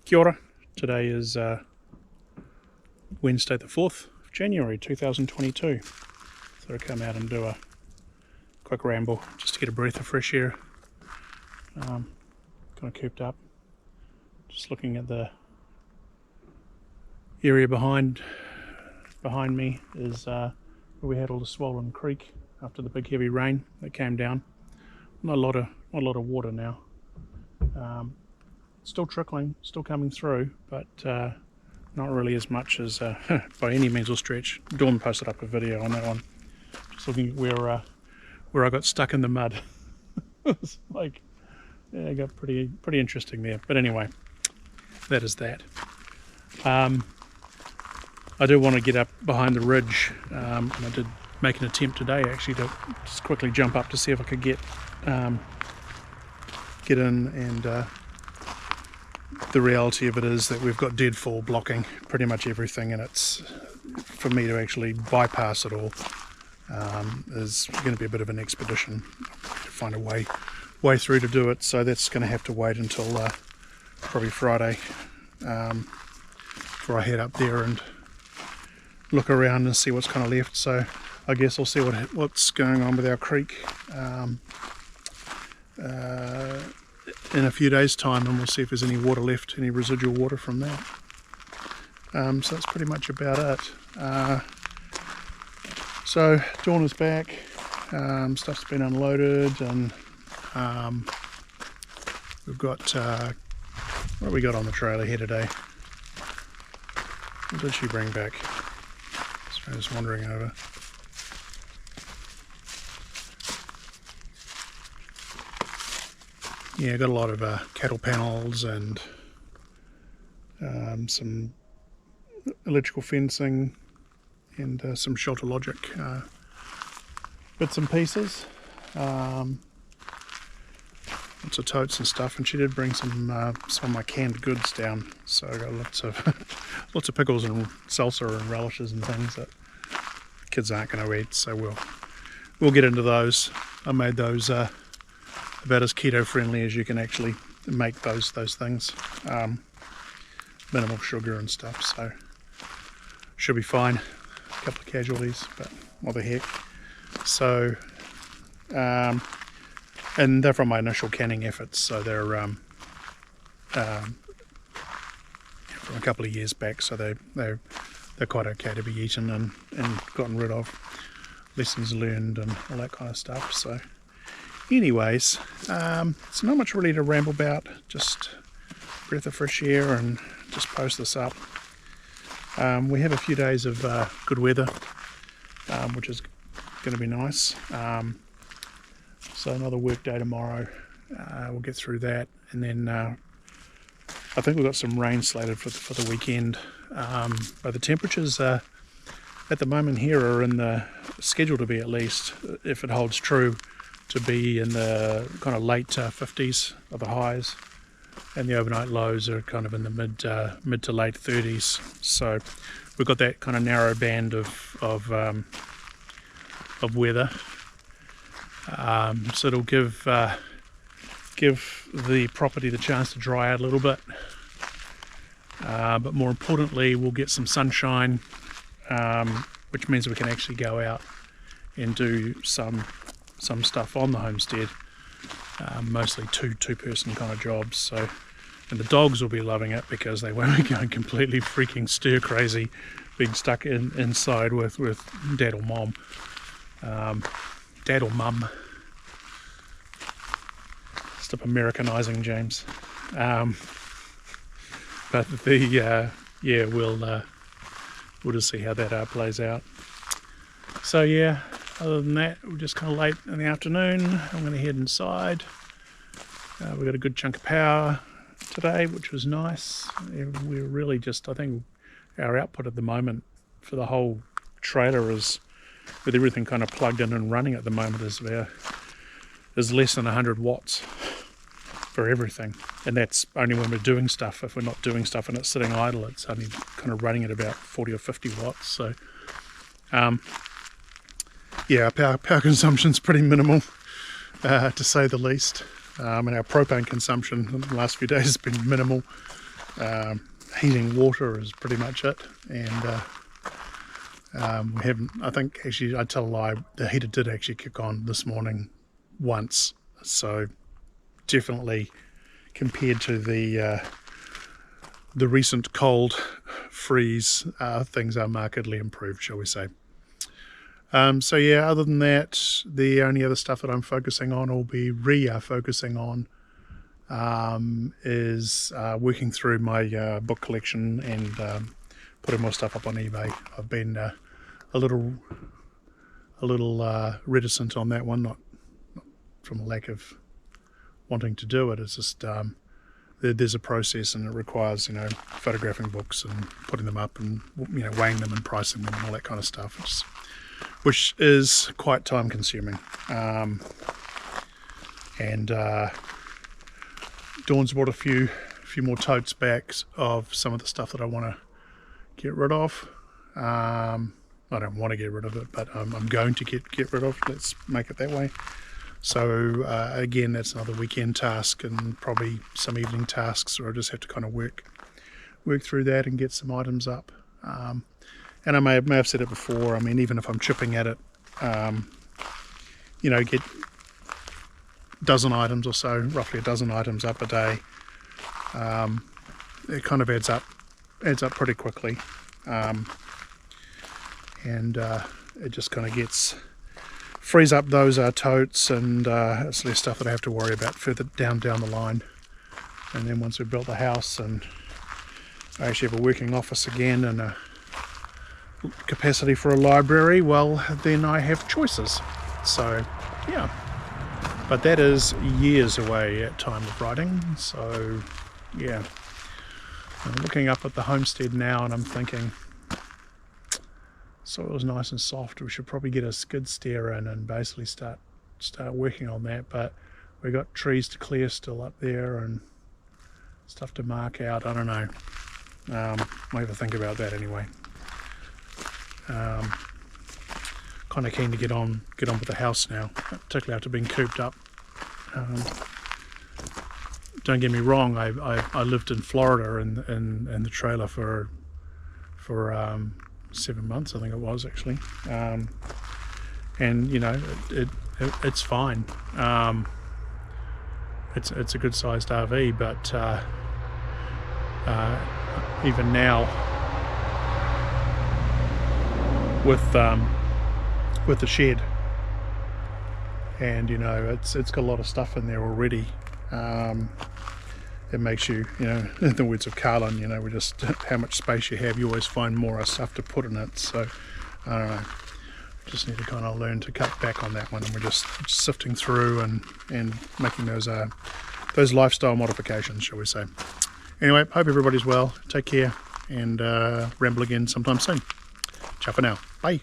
Kia ora. Today is Wednesday the 4th of January 2022. So I come out and do a quick ramble just to get a breath of fresh air. Kind of cooped up. Just looking at the area behind me is where we had all the swollen creek after the big heavy rain that came down. Not a lot of water now. Still trickling, still coming through, but not really as much as by any means or stretch. Dawn posted up a video on that one, just looking at where I got stuck in the mud. It's like, yeah, it got pretty interesting there. But anyway, that is that. I do want to get up behind the ridge, and I did make an attempt today actually to just quickly jump up to see if I could get in, and the reality of it is that we've got deadfall blocking pretty much everything, and it's, for me to actually bypass it all is going to be a bit of an expedition to find a way through to do it. So that's going to have to wait until probably Friday before I head up there and look around and see what's kind of left. So I guess I'll see what's going on with our creek in a few days' time, and we'll see if there's any water left, any residual water from that. So that's pretty much about it. So Dawn is back, stuff's been unloaded, and we've got what have we got on the trailer here today? What did she bring back? So I was wandering over. Yeah, got a lot of cattle panels and some electrical fencing and some shelter logic bits and pieces. Lots of totes and stuff, and she did bring some of my canned goods down. So I got lots of pickles and salsa and relishes and things that kids aren't going to eat. So we'll get into those. I made those about as keto friendly as you can actually make those things. Minimal sugar and stuff, so should be fine. A couple of casualties, but what the heck. So and they're from my initial canning efforts, so they're from a couple of years back, so they're quite okay to be eaten and gotten rid of. Lessons learned and all that kind of stuff. So anyways, it's not much really to ramble about, just breath of fresh air and just post this up. We have a few days of good weather, which is going to be nice. So another work day tomorrow, we'll get through that, and then I think we've got some rain slated for the weekend. But the temperatures at the moment here are in the schedule to be, at least if it holds true, to be in the kind of late 50s are the highs, and the overnight lows are kind of in the mid to late 30s. So we've got that kind of narrow band of weather. So it'll give the property the chance to dry out a little bit, but more importantly, we'll get some sunshine, which means we can actually go out and do some stuff on the homestead, mostly two-person kind of jobs. So, and the dogs will be loving it because they won't be going completely freaking stir crazy, being stuck inside with dad or mom. Dad or mum. Stop Americanizing, James. But we'll just see how that plays out. So yeah, other than that, we're just kind of late in the afternoon. I'm going to head inside. We got a good chunk of power today, which was nice. We're really just, I think our output at the moment for the whole trailer is, with everything kind of plugged in and running at the moment, is less than 100 watts for everything, and that's only when we're doing stuff. If we're not doing stuff and it's sitting idle, it's only kind of running at about 40 or 50 watts. So yeah, our power consumption's pretty minimal, to say the least, and our propane consumption in the last few days has been minimal. Heating water is pretty much it, and we haven't, I think, actually, I tell a lie, the heater did actually kick on this morning once, so definitely compared to the recent cold freeze, things are markedly improved, shall we say. So yeah, other than that, the only other stuff that I'm focusing on, or focusing on, is working through my book collection and putting more stuff up on eBay. I've been a little reticent on that one, not from a lack of wanting to do it. It's just there's a process, and it requires, photographing books and putting them up and weighing them and pricing them and all that kind of stuff, which is quite time consuming. And Dawn's brought a few more totes back of some of the stuff that I want to get rid of. I don't want to get rid of it, but I'm going to get rid of. Let's make it that way. So again, that's another weekend task, and probably some evening tasks where I just have to kind of work through that and get some items up. And I may have said it before, I mean, even if I'm chipping at it, get a dozen items or so, roughly a dozen items up a day, it kind of adds up pretty quickly. And it just kind of frees up those totes, and it's less stuff that I have to worry about further down the line. And then once we've built the house and I actually have a working office again and a capacity for a library, well, then I have choices. So yeah, but that is years away at time of writing. So yeah, I'm looking up at the homestead now and I'm thinking, soil's nice and soft, we should probably get a skid steer in and basically start working on that. But we got trees to clear still up there and stuff to mark out. I don't know, might have to think about that anyway. Kind of keen to get on with the house now, particularly after being cooped up. Don't get me wrong, I lived in Florida in the trailer for 7 months, I think it was actually, and it's fine. It's a good sized RV, but even now with the shed, and it's got a lot of stuff in there already. It makes you, in the words of Carlin, we just, how much space you have, you always find more stuff to put in it. So I don't know, just need to kind of learn to cut back on that one, and we're just sifting through and making those lifestyle modifications, shall we say. Anyway, hope everybody's well, take care, and ramble again sometime soon. Ciao for now, bye.